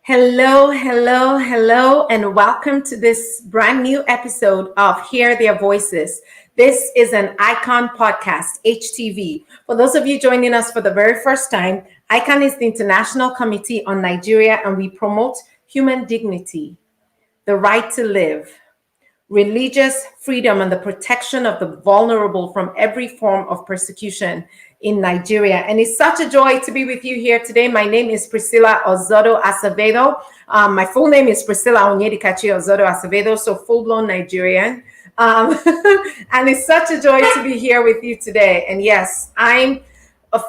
Hello, hello, hello, and welcome to this brand new episode of Hear Their Voices. This is an Icon podcast, HTV. For those of you joining us for the very first time, Icon is the International Committee on Nigeria, and we promote human dignity, the right to live, religious freedom, and the protection of the vulnerable from every form of persecution in Nigeria. And it's such a joy to be with you here today. My name is Priscilla Ozodo Acevedo. My full name is Priscilla Onyedikachi Ozodo Acevedo, so full-blown Nigerian. And it's such a joy to be here with you today. And yes, I'm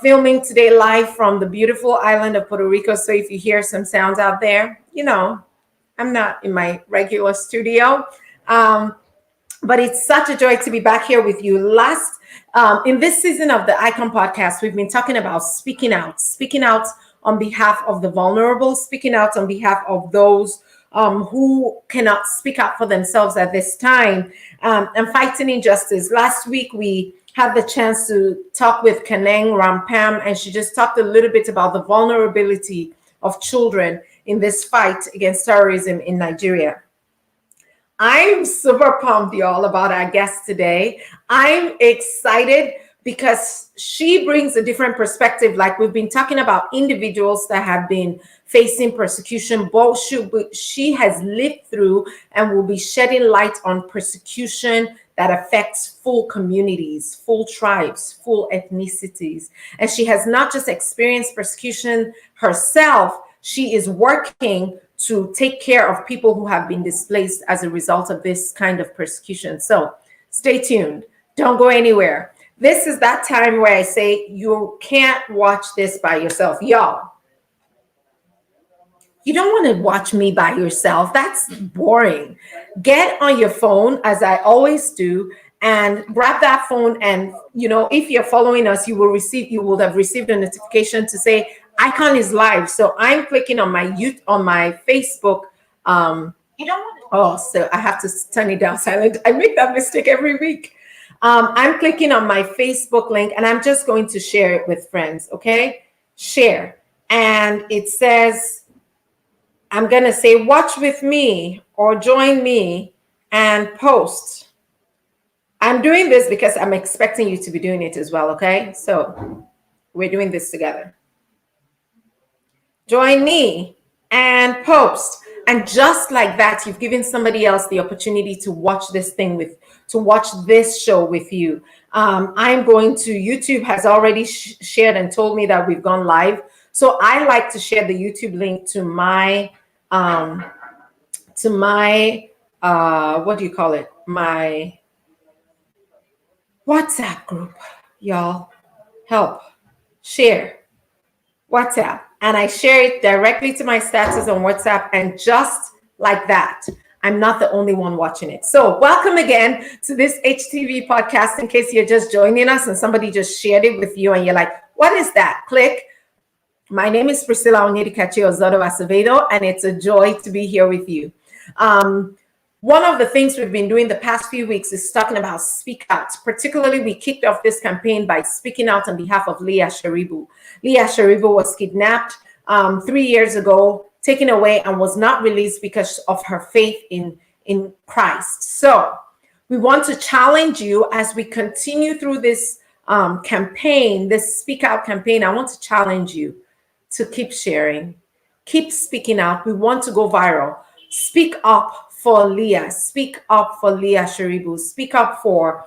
filming today live from the beautiful island of Puerto Rico. So if you hear some sounds out there, I'm not in my regular studio. But it's such a joy to be back here with you. In this season of the Icon podcast, we've been talking about speaking out on behalf of the vulnerable, speaking out on behalf of those who cannot speak up for themselves at this time, and fighting injustice. Last week, we had the chance to talk with Kaneng Rampam, and she just talked a little bit about the vulnerability of children in this fight against terrorism in Nigeria. I'm super pumped, y'all, about our guest today. I'm excited because she brings a different perspective. Like, we've been talking about individuals that have been facing persecution, but she has lived through and will be shedding light on persecution that affects full communities, full tribes, full ethnicities. And she has not just experienced persecution herself, she is working to take care of people who have been displaced as a result of this kind of persecution. So stay tuned. Don't go anywhere. This is that time where I say you can't watch this by yourself. Y'all, you don't want to watch me by yourself. That's boring. Get on your phone, as I always do, and grab that phone. And, if you're following us, you will have received a notification to say, Icon is live. So I'm clicking on my Facebook. So I have to turn it down silent. I make that mistake every week. I'm clicking on my Facebook link and I'm just going to share it with friends. Okay, share, and it says I'm gonna say watch with me or join me and post. I'm doing this because I'm expecting you to be doing it as well. Okay, so we're doing this together. Join me and post. And just like that, you've given somebody else the opportunity to watch this show with you. I'm going to, YouTube has already shared and told me that we've gone live. So I like to share the YouTube link to my, my WhatsApp group, y'all. Help, share, WhatsApp. And I share it directly to my status on WhatsApp. And just like that, I'm not the only one watching it. So welcome again to this HTV podcast. In case you're just joining us and somebody just shared it with you and you're like, what is that? Click. My name is Priscilla Onyedikachi Ozodo Acevedo, and it's a joy to be here with you. One of the things we've been doing the past few weeks is talking about speak out. Particularly, we kicked off this campaign by speaking out on behalf of Leah Sharibu. Leah Sharibu was kidnapped 3 years ago, taken away, and was not released because of her faith in Christ. So we want to challenge you as we continue through this campaign, this speak out campaign. I want to challenge you to keep sharing, keep speaking out. We want to go viral. Speak up for Leah. Speak up for Leah Sharibu. Speak up for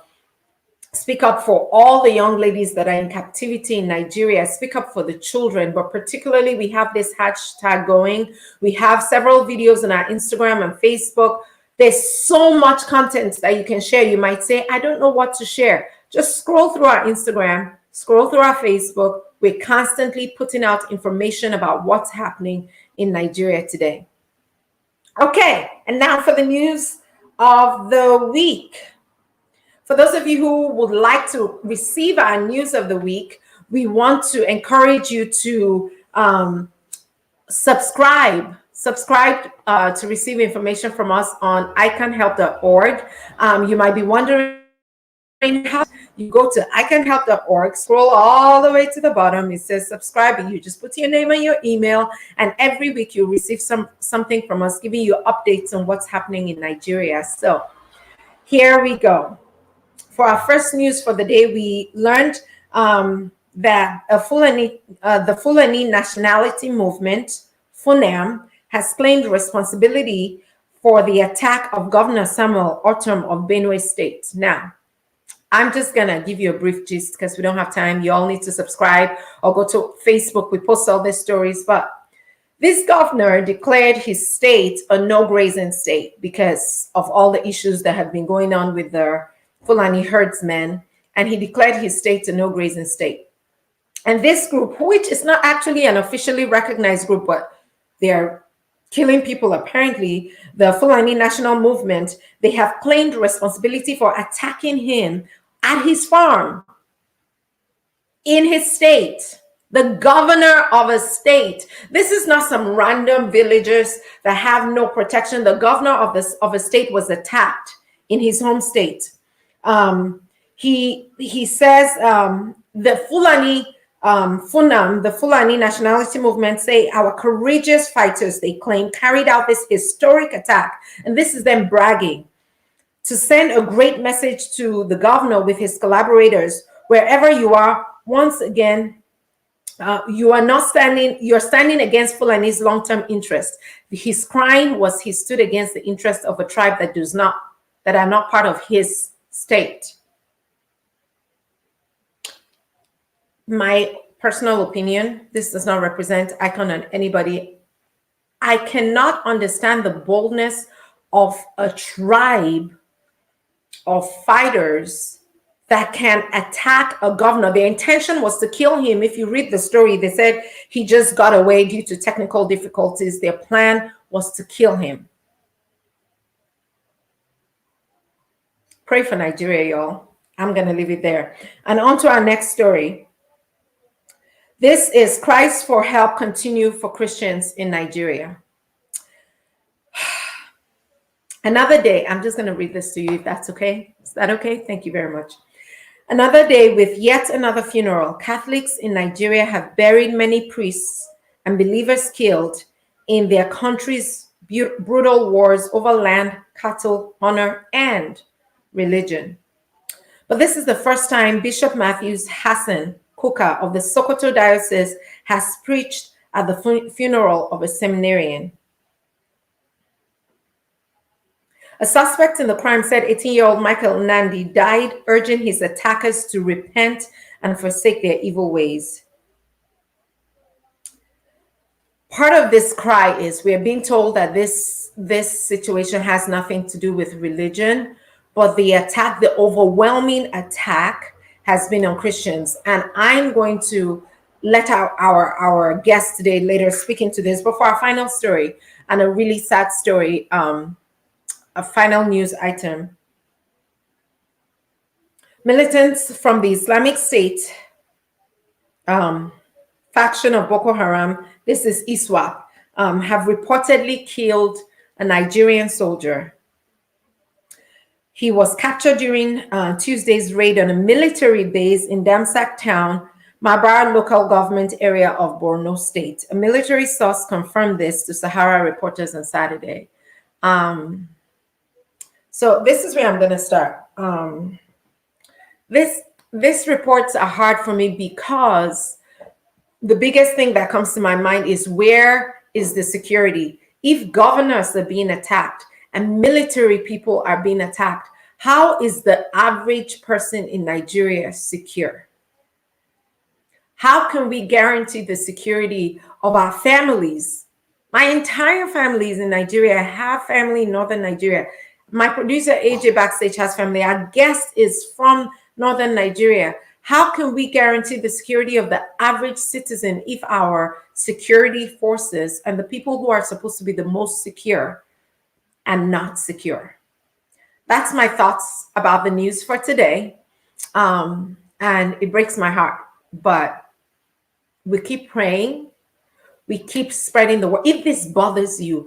all the young ladies that are in captivity in Nigeria. Speak up for the children, but particularly we have this hashtag going. We have several videos on our Instagram and Facebook. There's so much content that you can share. You might say, I don't know what to share. Just scroll through our Instagram, scroll through our Facebook. We're constantly putting out information about what's happening in Nigeria today. Okay, and now for the news of the week. For those of you who would like to receive our news of the week, we want to encourage you to subscribe to receive information from us on iconhelp.org. You might be wondering how, you go to icanhelp.org, scroll all the way to the bottom. It says subscribe, and you just put your name and your email, and every week you'll receive something from us, giving you updates on what's happening in Nigeria. So here we go. For our first news for the day, we learned that the Fulani Nationality Movement, FUNAM, has claimed responsibility for the attack of Governor Samuel Ortom of Benue State. Now, I'm just going to give you a brief gist because we don't have time. You all need to subscribe or go to Facebook. We post all these stories. But this governor declared his state a no-grazing state because of all the issues that have been going on with the Fulani herdsmen. And he declared his state a no-grazing state. And this group, which is not actually an officially recognized group, but they're killing people apparently, the Fulani National Movement, they have claimed responsibility for attacking him at his farm in his state. The governor of a state. This is not some random villagers that have no protection. The governor of a state was attacked in his home state. He says the Fulani FUNAM, the Fulani Nationality Movement, say our courageous fighters, they claim, carried out this historic attack. And this is them bragging to send a great message to the governor with his collaborators. Wherever you are, once again, you're standing against Fulani's long-term interest. His crime was he stood against the interest of a tribe that are not part of his state. My personal opinion, this does not represent Icon on anybody. I cannot understand the boldness of a tribe of fighters that can attack a governor. Their intention was to kill him. If you read the story, they said he just got away due to technical difficulties. Their plan was to kill him. Pray for Nigeria, y'all. I'm going to leave it there. And on to our next story. This is Cries for Help Continue for Christians in Nigeria. Another day, I'm just going to read this to you if that's okay. Is that okay? Thank you very much. Another day with yet another funeral. Catholics in Nigeria have buried many priests and believers killed in their country's brutal wars over land, cattle, honor, and religion. But this is the first time Bishop Matthews Hassan Kuka of the Sokoto Diocese has preached at the funeral of a seminarian. A suspect in the crime said 18-year-old Michael Nandi died, urging his attackers to repent and forsake their evil ways. Part of this cry is we are being told that this situation has nothing to do with religion, but the attack, the overwhelming attack, has been on Christians. And I'm going to let our guest today later speak into this. But for our final story, and a really sad story, a final news item. Militants from the Islamic State faction of Boko Haram, this is ISWAP, have reportedly killed a Nigerian soldier. He was captured during Tuesday's raid on a military base in Damsak town, Mabar local government area of Borno State. A military source confirmed this to Sahara reporters on Saturday. So this is where I'm going to start. These reports are hard for me because the biggest thing that comes to my mind is, where is the security? If governors are being attacked and military people are being attacked, how is the average person in Nigeria secure? How can we guarantee the security of our families? My entire family is in Nigeria. I have family in northern Nigeria. My producer, AJ Backstage, has family. Our guest is from northern Nigeria. How can we guarantee the security of the average citizen if our security forces and the people who are supposed to be the most secure and not secure? That's my thoughts about the news for today. And it breaks my heart, but we keep praying. we keep spreading the word. If this bothers you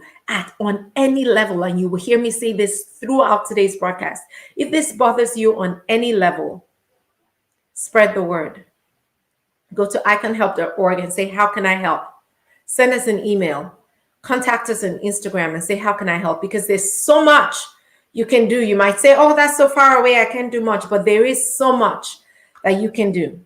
on any level, and you will hear me say this throughout today's broadcast, if this bothers you on any level, spread the word. Go to iconhelp.org and say, how can I help? Send us an email. Contact us on Instagram and say, how can I help? Because there's so much you can do. You might say, oh, that's so far away, I can't do much. But there is so much that you can do.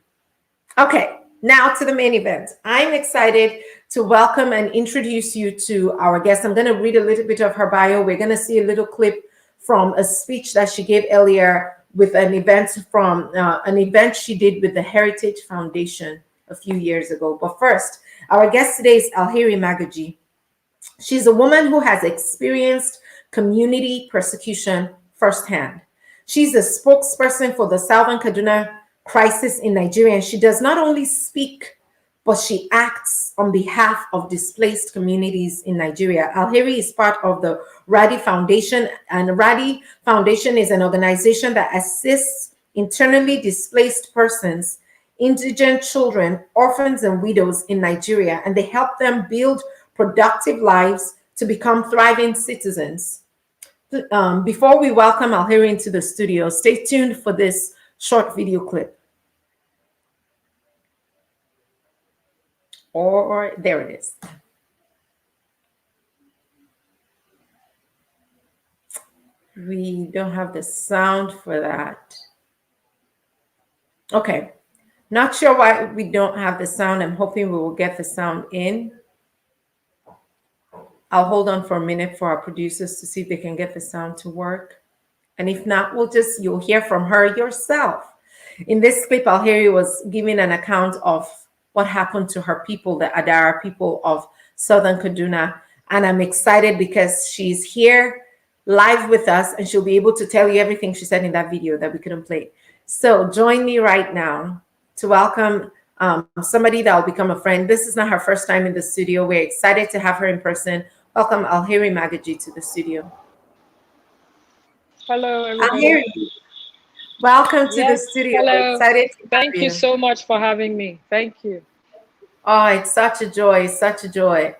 Okay, now to the main event. I'm excited to welcome and introduce you to our guest. I'm going to read a little bit of her bio. We're going to see a little clip from a speech that she gave earlier with an event she did with the Heritage Foundation a few years ago. But first, our guest today is Alheri Magaji. She's a woman who has experienced community persecution firsthand. She's a spokesperson for the Southern Kaduna crisis in Nigeria, and she does not only speak, but she acts on behalf of displaced communities in Nigeria. Alheri is part of the Radi Foundation, and Radi Foundation is an organization that assists internally displaced persons, indigent children, orphans, and widows in Nigeria, and they help them build productive lives to become thriving citizens. Before we welcome Alheri into the studio, stay tuned for this short video clip. Or there it is. We don't have the sound for that. Okay, not sure why we don't have the sound. I'm hoping we will get the sound in. I'll hold on for a minute for our producers to see if they can get the sound to work. And if not, you'll hear from her yourself. In this clip, Alheri was giving an account of what happened to her people, the Adara people of Southern Kaduna. And I'm excited because she's here live with us and she'll be able to tell you everything she said in that video that we couldn't play. So join me right now to welcome somebody that will become a friend. This is not her first time in the studio. We're excited to have her in person. Welcome Alheri Magaji to the studio. Hello, everybody. Alheri, welcome to the studio. Hello. We're excited to Thank you so much for having me. Thank you. Oh, it's such a joy, such a joy.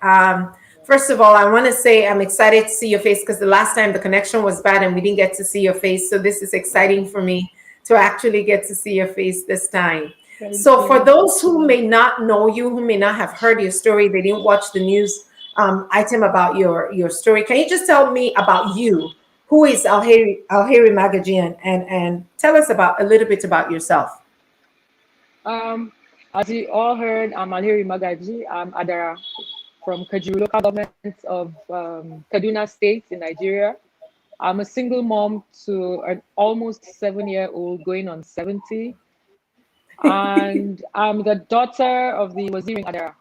First of all, I want to say I'm excited to see your face because the last time the connection was bad and we didn't get to see your face. So this is exciting for me to actually get to see your face this time. So for those who may not know you, who may not have heard your story, they didn't watch the news item about your story. Can you just tell me about you? Who is Alheri Magaji, and tell us a little bit about yourself. As you all heard, I'm Alheri Magaji. I'm Adara from Kajuru local government of Kaduna State in Nigeria. I'm a single mom to an almost 7-year-old going on 70. And I'm the daughter of the Waziri Adara,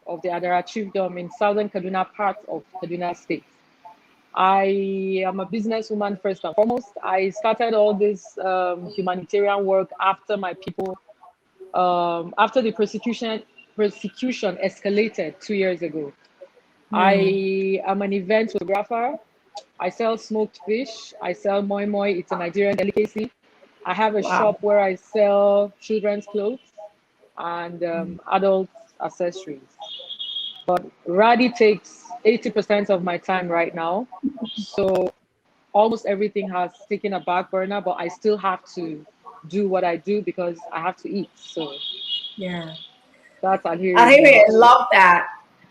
of the Adara Chiefdom in Southern Kaduna part of Kaduna State. I am a businesswoman first and foremost. I started all this humanitarian work after my people, after the persecution escalated 2 years ago. I am an event photographer. I sell smoked fish. I sell moi moi. It's a Nigerian delicacy. I have a shop where I sell children's clothes and adult accessories. But Radi takes 80% of my time right now. So almost everything has taken a back burner, but I still have to do what I do because I have to eat. So yeah, that's Alheri. I love that.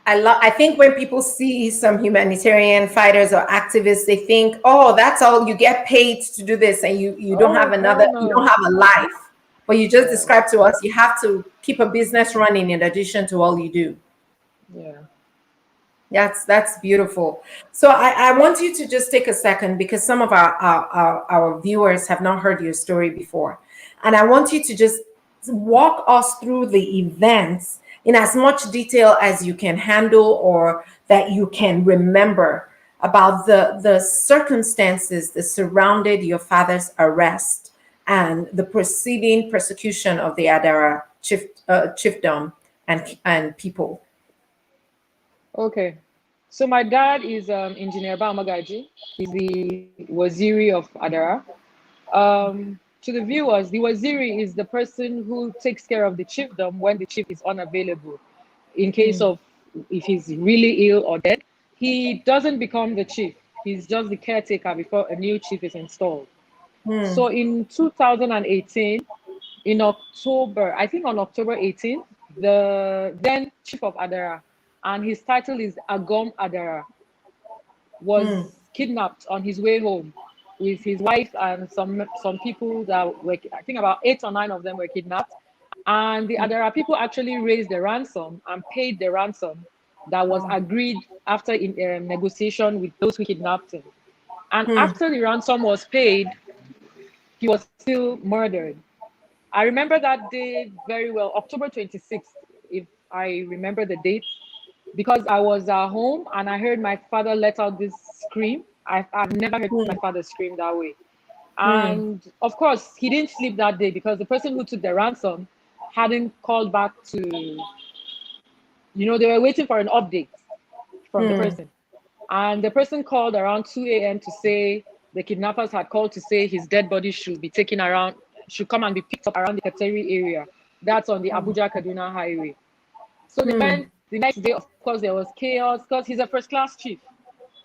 I think when people see some humanitarian fighters or activists, they think, oh, that's all, you get paid to do this and you don't have you don't have a life. But you just described to us, you have to keep a business running in addition to all you do. Yeah. That's beautiful. So I want you to just take a second because some of our viewers have not heard your story before. And I want you to just walk us through the events in as much detail as you can handle or that you can remember about the circumstances that surrounded your father's arrest and the preceding persecution of the Adara chiefdom and people. Okay. So my dad is Engineer Magaji. He's the Waziri of Adara. To the viewers, the Waziri is the person who takes care of the chiefdom when the chief is unavailable, in case of if he's really ill or dead, he doesn't become the chief. He's just the caretaker before a new chief is installed. So in 2018, in October, I think on October 18th, the then chief of Adara, and his title is Agom Adara, was kidnapped on his way home with his wife and some people that were, I think about 8 or 9 of them were kidnapped. And the Adara people actually raised the ransom and paid the ransom that was agreed after negotiation with those who kidnapped him. And after the ransom was paid, he was still murdered. I remember that day very well, October 26th, if I remember the date, because I was at home and I heard my father let out this scream. I've never heard my father scream that way. And of course, he didn't sleep that day because the person who took the ransom hadn't called back to, they were waiting for an update from the person. And the person called around 2 a.m. to say the kidnappers had called to say his dead body should be taken around, should come and be picked up around the Kateri area. That's on the Abuja-Kaduna highway. So they went the next day. Of course, there was chaos because he's a first-class chief.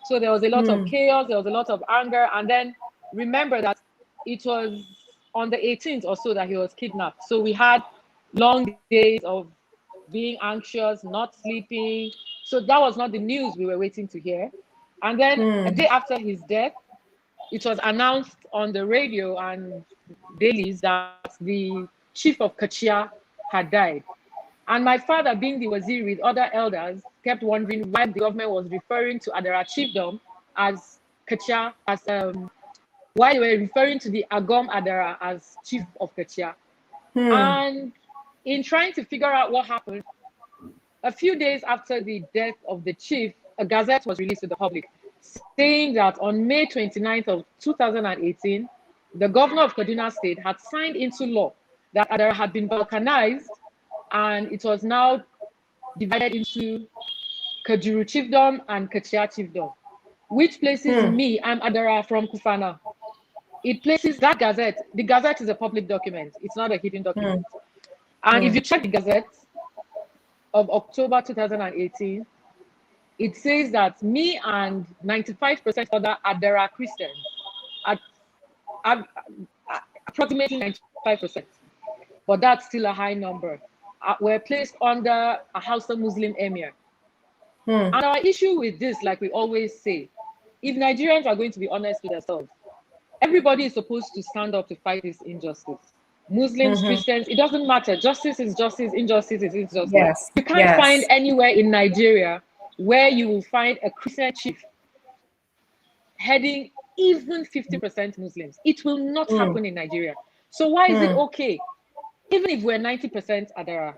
So there was a lot of chaos, there was a lot of anger. And then remember that it was on the 18th or so that he was kidnapped. So we had long days of being anxious, not sleeping. So that was not the news we were waiting to hear. And then a day after his death, it was announced on the radio and dailies that the chief of Kachia had died. And my father, being the wazir with other elders, kept wondering why the government was referring to Adara chiefdom as Kachia, why they were referring to the Agom Adara as chief of Kachia. And in trying to figure out what happened, a few days after the death of the chief, a gazette was released to the public saying that on May 29th of 2018, the governor of Kaduna State had signed into law that Adara had been balkanized and it was now divided into Kajuru chiefdom and Kachia chiefdom, which places me, I'm Adara from Kufana. It places that gazette. The gazette is a public document. It's not a hidden document. And if you check the gazette of October 2018, it says that me and 95% other Adara Christians, approximately 95%, but that's still a high number, were placed under a Hausa Muslim emir. And our issue with this, like we always say, if Nigerians are going to be honest with themselves, everybody is supposed to stand up to fight this injustice. Muslims, Christians, it doesn't matter. Justice is justice, injustice is injustice. Yes. You can't find anywhere in Nigeria where you will find a Christian chief heading even 50% Muslims. It will not happen in Nigeria. So why is it okay, even if we're 90% Adara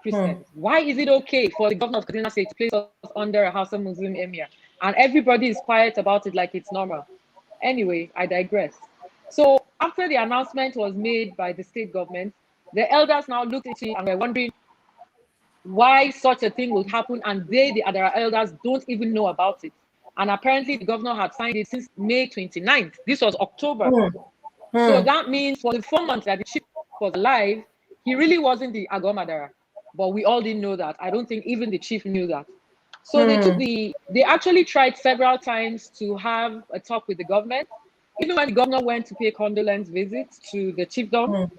Christians, why is it okay for the governor of Kaduna State to place us under a Hausa Muslim emir? And everybody is quiet about it like it's normal. Anyway, I digress. So after the announcement was made by the state government, the elders now looked into it and were wondering why such a thing would happen, and they, the other elders, don't even know about it. And apparently the governor had signed it since May 29th. This was October. So that means for the 4 months that the chief was alive, he really wasn't the Agom Adara. But we all didn't know that. I don't think even the chief knew that. So they actually tried several times to have a talk with the government. Even when the governor went to pay condolence visits to the chiefdom,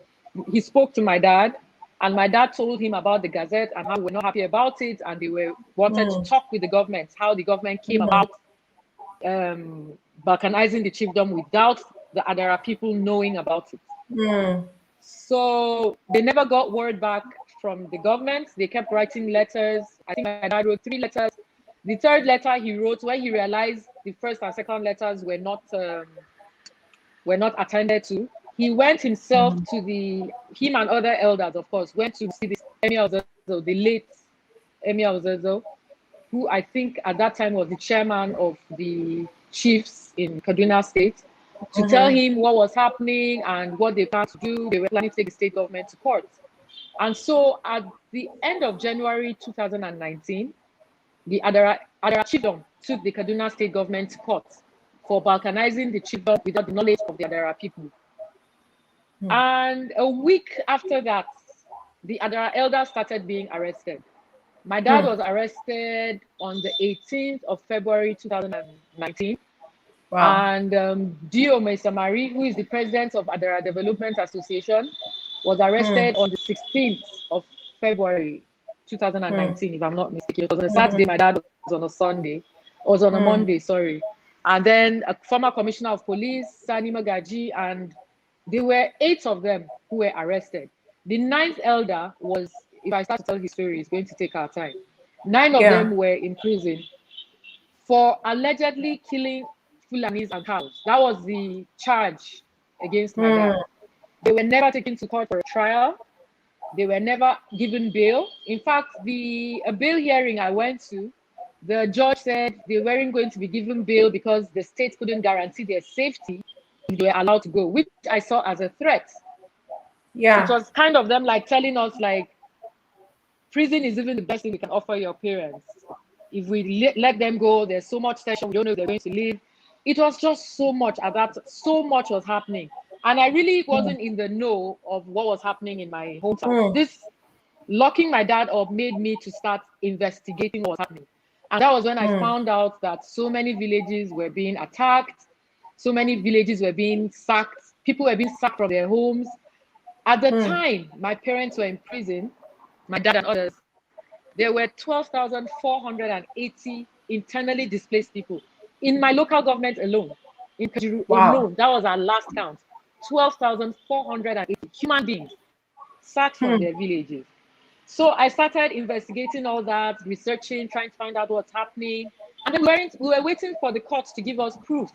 he spoke to my dad, and my dad told him about the gazette and how we're not happy about it, and they wanted to talk with the government, how the government came about balkanizing the chiefdom without the Adara people knowing about it. So they never got word back from the government. They kept writing letters. I think my dad wrote 3 letters. The third letter he wrote, when he realized the first and second letters were not attended to, he went himself to him and other elders, of course, went to see the Emir of Zazzau, the late Emir of Zazzau, who I think at that time was the chairman of the chiefs in Kaduna State, to tell him what was happening and what they planned to do. They were planning to take the state government to court. And so at the end of January 2019, the Adara chiefdom took the Kaduna state government to court for balkanizing the chiefdom without the knowledge of the Adara people. And a week after that, the Adara elders started being arrested. My dad was arrested on the 18th of February 2019. Wow. And Dio Mesamari, who is the president of Adara Development Association, was arrested on the 16th of February 2019, if I'm not mistaken. It was on a Saturday, my dad was on a Sunday. Or was on a Monday, sorry. And then a former commissioner of police, Alheri Magaji, and there were 8 of them who were arrested. The 9th elder was, if I start to tell his story, it's going to take our time. 9 of them were in prison for allegedly killing Fulanis and cows. That was the charge against my dad. They were never taken to court for a trial. They were never given bail. In fact, a bail hearing I went to, the judge said they weren't going to be given bail because the state couldn't guarantee their safety if they were allowed to go, which I saw as a threat. Yeah. It was kind of them like telling us like, prison is even the best thing we can offer your parents. If we let them go, there's so much tension, we don't know if they're going to leave. It was just so much so much was happening. And I really wasn't in the know of what was happening in my hometown. This locking my dad up made me to start investigating what was happening. And that was when I found out that so many villages were being attacked, so many villages were being sacked, people were being sacked from their homes. At the time my parents were in prison, my dad and others, there were 12,480 internally displaced people in my local government alone. In Kajuru alone, that was our last count. 12,480 human beings sacked from their villages. So I started investigating all that, researching, trying to find out what's happening. And then we were waiting for the courts to give us proof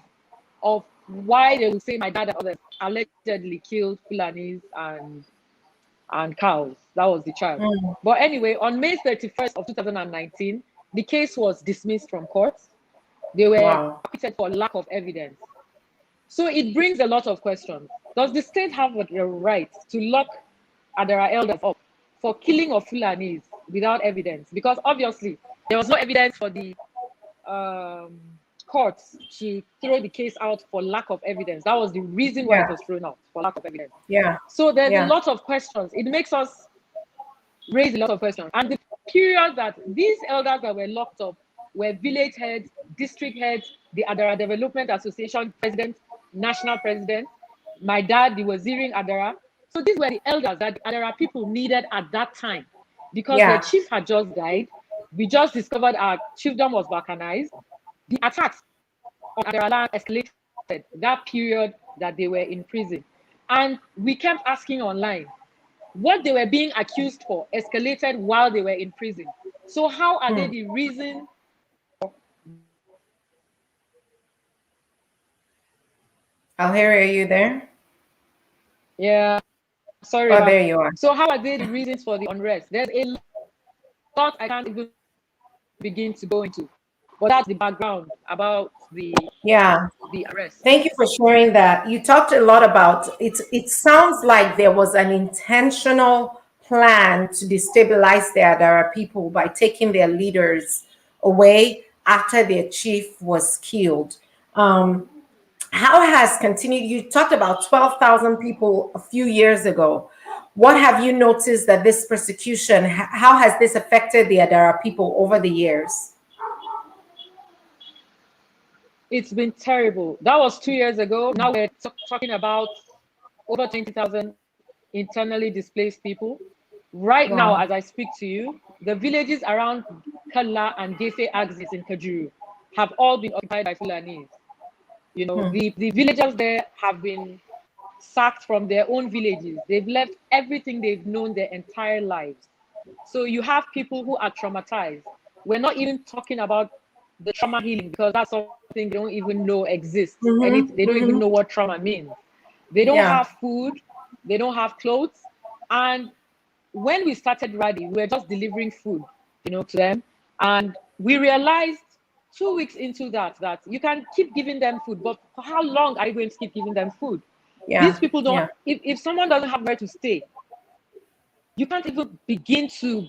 of why they would say my dad and others allegedly killed Fulanis and cows. That was the charge. But anyway, on May 31st of 2019, the case was dismissed from court. They were acquitted for lack of evidence. So it brings a lot of questions. Does the state have the right to lock Adara elders up for killing of Fulanis without evidence? Because obviously there was no evidence for the courts to throw the case out for lack of evidence. That was the reason why it was thrown out, for lack of evidence. So there's a lot of questions. It makes us raise a lot of questions. And the period that these elders that were locked up were village heads, district heads, the Adara Development Association president, national president, my dad, the Wazirin Adara. So these were the elders that the Adara people needed at that time because their chief had just died. We just discovered our chiefdom was balkanized. The attacks on Adara land escalated that period that they were in prison. And we kept asking online, what they were being accused for escalated while they were in prison. So how are they the reason? Alheri, are you there? Yeah, sorry. Oh, there you are. So how are they the reasons for the unrest? There's a lot I can't even begin to go into, but that's the background about the arrest. Thank you for sharing that. You talked a lot about it. It sounds like there was an intentional plan to destabilize the Adara people by taking their leaders away after their chief was killed. How has continued? You talked about 12,000 people a few years ago. What have you noticed that this persecution, how has this affected the Adara people over the years? It's been terrible. That was 2 years ago. Now we're talking about over 20,000 internally displaced people. Right now, as I speak to you, the villages around Kalla and Gefe axis in Kajuru have all been occupied by Fulanis. You know, the villagers there have been sacked from their own villages. They've left everything they've known their entire lives. So you have people who are traumatized. We're not even talking about the trauma healing because that's something they don't even know exists. They don't even know what trauma means. They don't have food. They don't have clothes. And when we started Radi, we were just delivering food, to them. And we realized 2 weeks into that you can keep giving them food, but for how long are you going to keep giving them food? These people don't, if someone doesn't have where to stay, you can't even begin to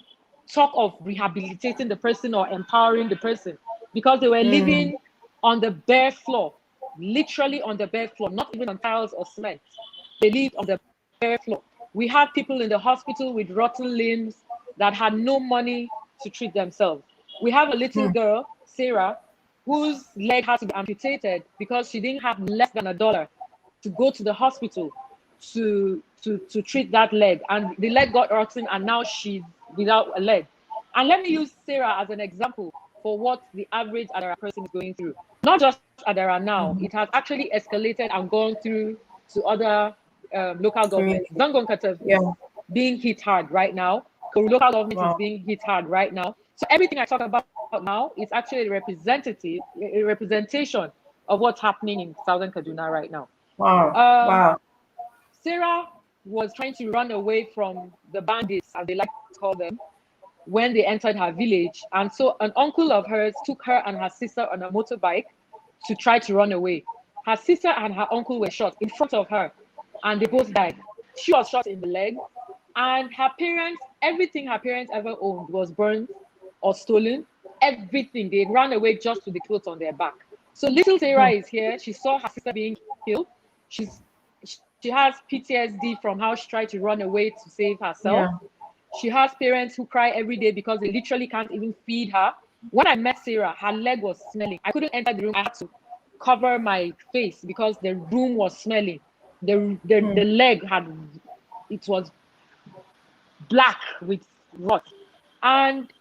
talk of rehabilitating the person or empowering the person because they were living on the bare floor, literally on the bare floor, not even on tiles or cement. They lived on the bare floor. We have people in the hospital with rotten limbs that had no money to treat themselves. We have a little girl, Sarah, whose leg had to be amputated because she didn't have less than $1 to go to the hospital to treat that leg, and the leg got rotten, and now she's without a leg. And let me use Sarah as an example for what the average Adara person is going through. Not just Adara now, it has actually escalated and gone through to other local governments. Zangon Kata is being hit hard right now. The local government is being hit hard right now. So everything I talk about now is actually a representation of what's happening in Southern Kaduna right now. Sarah was trying to run away from the bandits, as they like to call them, when they entered her village. And so an uncle of hers took her and her sister on a motorbike to try to run away. Her sister and her uncle were shot in front of her, and they both died. She was shot in the leg, and her parents, everything her parents ever owned was burned or stolen. Everything. They ran away just with the clothes on their back. So little Sarah is here. She saw her sister being killed. She has PTSD from how she tried to run away to save herself. She has parents who cry every day because they literally can't even feed her. When I met Sarah, her leg was smelling. I couldn't enter the room. I had to cover my face because the room was smelling. The leg it was black with rot. And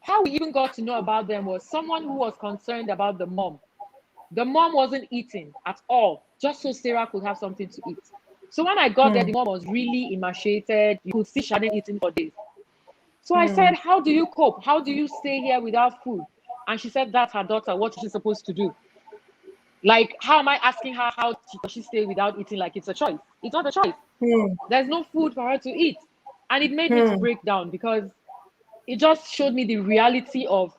how we even got to know about them was someone who was concerned about the mom. The mom wasn't eating at all, just so Sarah could have something to eat. So when I got there, the mom was really emaciated. You could see she hadn't eaten for days. So I said, how do you cope? How do you stay here without food? And she said, that's her daughter. What is she supposed to do? Like, how am I asking her how does she stay without eating like it's a choice? It's not a choice. There's no food for her to eat. And it made me to break down because it just showed me the reality of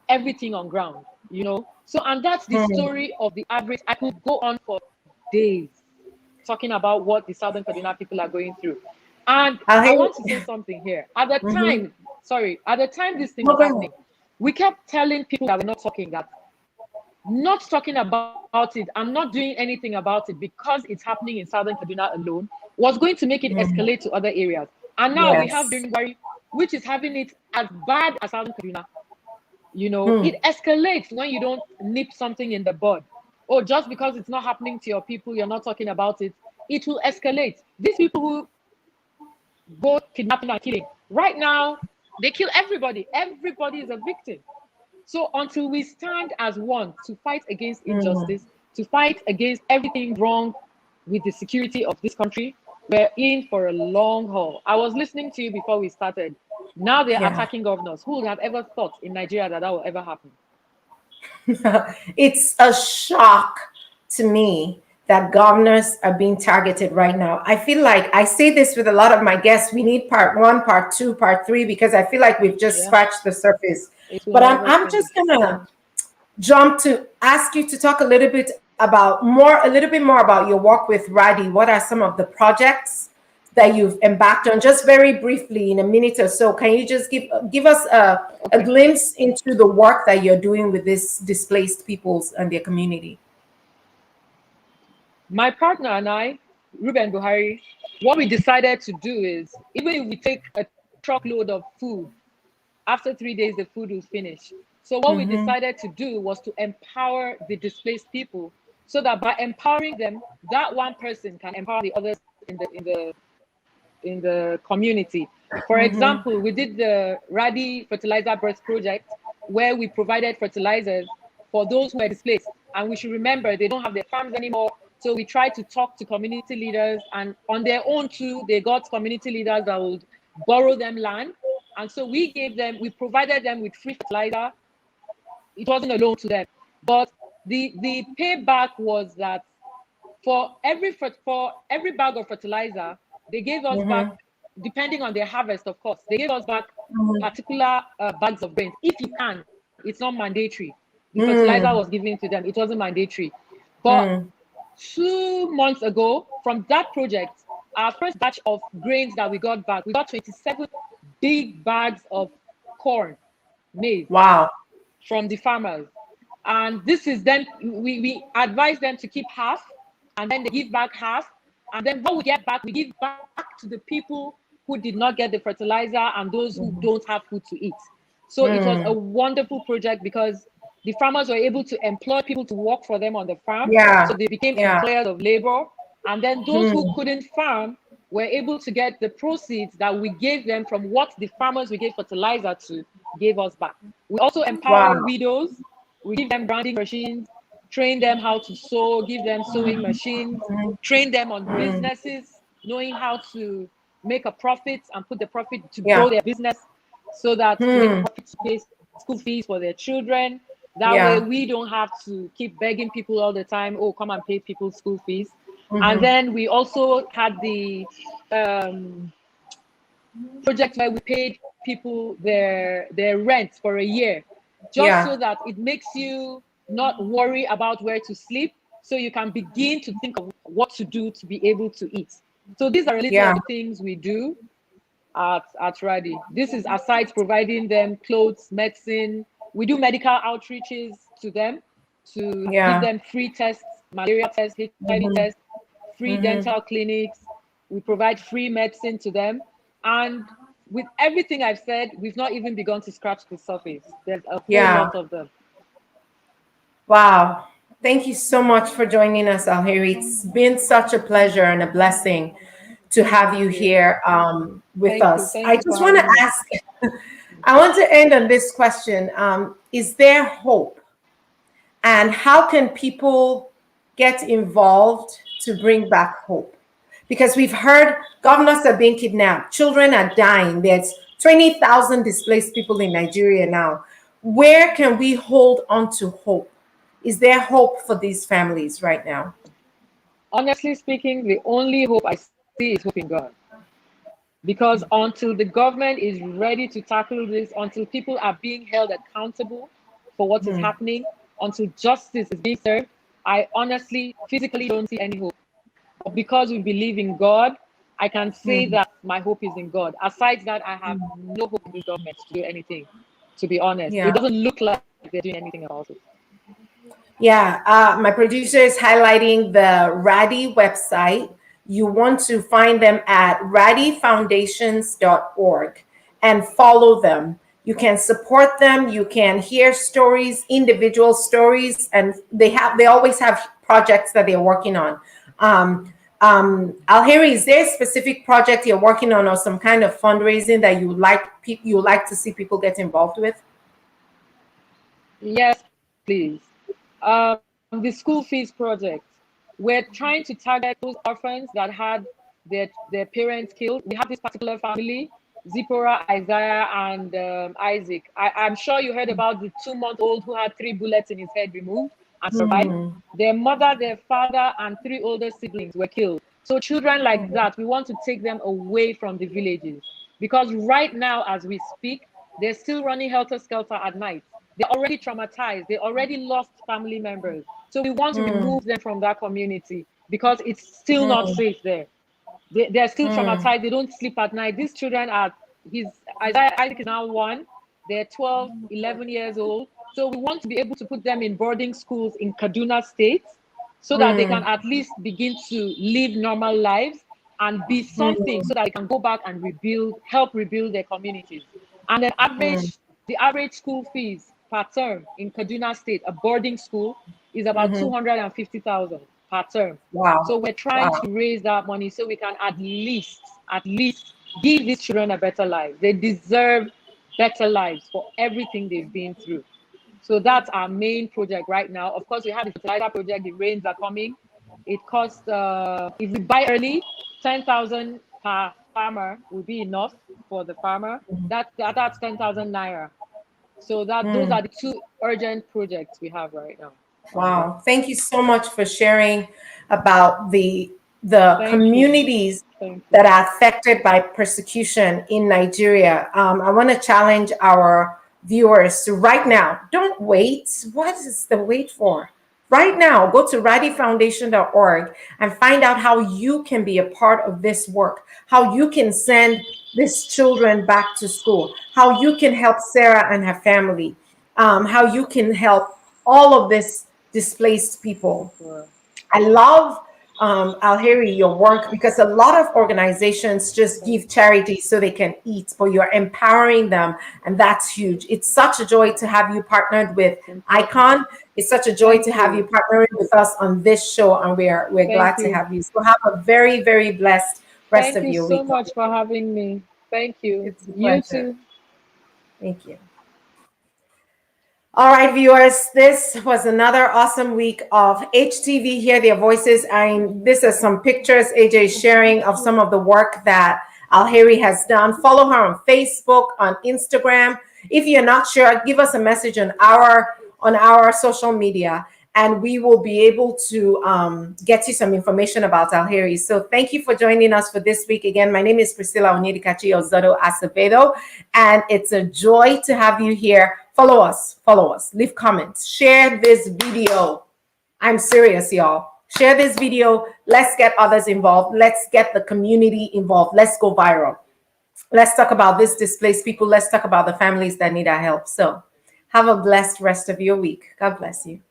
everything on ground, you know? So, and that's the story of the average. I could go on for days talking about what the Southern Kaduna people are going through. And I want to say something here. At the time, at the time this thing was happening, we kept telling people that we're not talking about it and not doing anything about it because it's happening in Southern Kaduna alone was going to make it escalate to other areas. And now we have Birnwari, which is having it as bad as Southern Kaduna. You know, it escalates when you don't nip something in the bud. Or just because it's not happening to your people, you're not talking about it, it will escalate. These people who go kidnapping and killing, right now, they kill everybody. Everybody is a victim. So until we stand as one to fight against injustice, to fight against everything wrong with the security of this country, we're in for a long haul. I was listening to you before we started. Now they're attacking governors. Who would have ever thought in Nigeria that will ever happen? It's a shock to me that governors are being targeted right now. I feel like I say this with a lot of my guests. We need part 1, part 2, part 3, because I feel like we've just scratched the surface. But I'm just gonna jump to ask you to talk a little bit more about your work with Radi. What are some of the projects that you've embarked on? Just very briefly, in a minute or so, can you just give us a glimpse into the work that you're doing with these displaced peoples and their community? My partner and I, Ruben Buhari, what we decided to do is, even if we take a truckload of food, after 3 days, the food will finish. So what we decided to do was to empower the displaced people so that by empowering them, that one person can empower the others in the community. For example, we did the Radi Fertilizer Birth Project, where we provided fertilizers for those who are displaced. And we should remember, they don't have their farms anymore. So we tried to talk to community leaders, and on their own too, they got community leaders that would borrow them land. And so we provided them with free fertilizer. It wasn't a loan to them, but the payback was that for every bag of fertilizer, they gave us back, depending on their harvest, of course, they gave us back particular bags of grains. If you can, it's not mandatory. The fertilizer was given to them. It wasn't mandatory. But 2 months ago, from that project, our first batch of grains that we got back, we got 27 big bags of corn, maize. Wow. From the farmers. And this is then, we advise them to keep half, and then they give back half. And then what we get back, we give back to the people who did not get the fertilizer and those who don't have food to eat. So it was a wonderful project because the farmers were able to employ people to work for them on the farm. Yeah. So they became Yeah. employers of labor. And then those who couldn't farm were able to get the proceeds that we gave them from what the farmers we gave fertilizer to gave us back. We also empower Wow. widows. We give them grinding machines, train them how to sew, give them sewing machines, train them on businesses, knowing how to make a profit and put the profit to grow Yeah. their business so that to make profit to pay school fees for their children. That way Yeah. we don't have to keep begging people all the time, oh, come and pay people's school fees. And then we also had the project where we paid people their rent for a year, just Yeah. so that it makes you not worry about where to sleep, so you can begin to think of what to do to be able to eat. So these are a little Yeah. of the things we do at Radi. This is aside providing them clothes, medicine. We do medical outreaches to them to give Yeah. them free tests, malaria tests, HIV tests, free dental clinics. We provide free medicine to them. And with everything I've said, we've not even begun to scratch the surface. There's a whole Yeah. lot of them. Wow. Thank you so much for joining us, Alheri. It's been such a pleasure and a blessing to have you here with Thank you. us. Thank I you for just want to having me. ask, I want to end on this question. Is there hope? And how can people get involved to bring back hope? Because we've heard governors are being kidnapped, children are dying. There's 20,000 displaced people in Nigeria now. Where can we hold on to hope? Is there hope for these families right now? Honestly speaking, the only hope I see is hope in God. Because until the government is ready to tackle this, until people are being held accountable for what is happening, until justice is being served, I honestly, physically don't see any hope. But because we believe in God, I can say that my hope is in God. Aside that, I have no hope in this government to do anything, to be honest. It Yeah. doesn't look like they're doing anything about it. Yeah, my producer is highlighting the RADI website. You want to find them at radifoundations.org and follow them. You can support them. You can hear stories, individual stories, and they always have projects that they're working on. Alheri, is there a specific project you're working on or some kind of fundraising that you like to see people get involved with? Yes, please. The school fees project. We're trying to target those orphans that had their parents killed. We have this particular family, Zipporah, Isaiah, and Isaac. I'm sure you heard about the 2-month-old who had 3 bullets in his head removed and survived. Their mother, their father, and 3 older siblings were killed. So children like that, we want to take them away from the villages. Because right now, as we speak, they're still running helter-skelter at night. They're already traumatized. They already lost family members. So we want to remove them from that community because it's still not safe there. They're still traumatized. They don't sleep at night. These children are, Isaac is now 1. They're 12, 11 years old. So we want to be able to put them in boarding schools in Kaduna State so that they can at least begin to live normal lives and be something so that they can go back and help rebuild their communities. And then the average school fees per term in Kaduna State, a boarding school, is about 250,000 per term. So Wow. we're trying Wow. to raise that money so we can at least give these children a better life. They deserve better lives for everything they've been through. So that's our main project right now. Of course, we have the fertilizer project. The rains are coming. It costs, if we buy early, 10,000 per farmer will be enough for the farmer. That's 10,000 naira. So those are the 2 urgent projects we have right now ongoing. Wow. Thank you so much for sharing about the Thank you. communities Thank you. that are affected by persecution in Nigeria. I want to challenge our viewers to right now, don't wait. What is the wait for? Right now, go to radifoundation.org and find out how you can be a part of this work, how you can send these children back to school, how you can help Sarah and her family, how you can help all of this displaced people. Sure. I love Alheri, your work, because a lot of organizations just give charity so they can eat, but you're empowering them, and that's huge. It's such a joy to have you partnered with It's important. Icon. It's such a joy Thank to have you you. partnering with us on this show, and we're Thank glad to you. have you. So have a very, very blessed rest Thank of you your so week. much for having me. Thank you. It's a You pleasure. too. Thank you. All right, viewers, this was another awesome week of HTV. Hear their voices. And this is some pictures AJ is sharing of some of the work that Alheri has done. Follow her on Facebook, on Instagram. If you're not sure, give us a message on our social media, and we will be able to get you some information about Alheri. So thank you for joining us for this week. Again, my name is Priscilla Onyedikachi Ozodo Acevedo, and it's a joy to have you here. Follow us, leave comments, share this video. I'm serious, y'all. Share this video. Let's get others involved. Let's get the community involved. Let's go viral. Let's talk about this displaced people. Let's talk about the families that need our help. So have a blessed rest of your week. God bless you.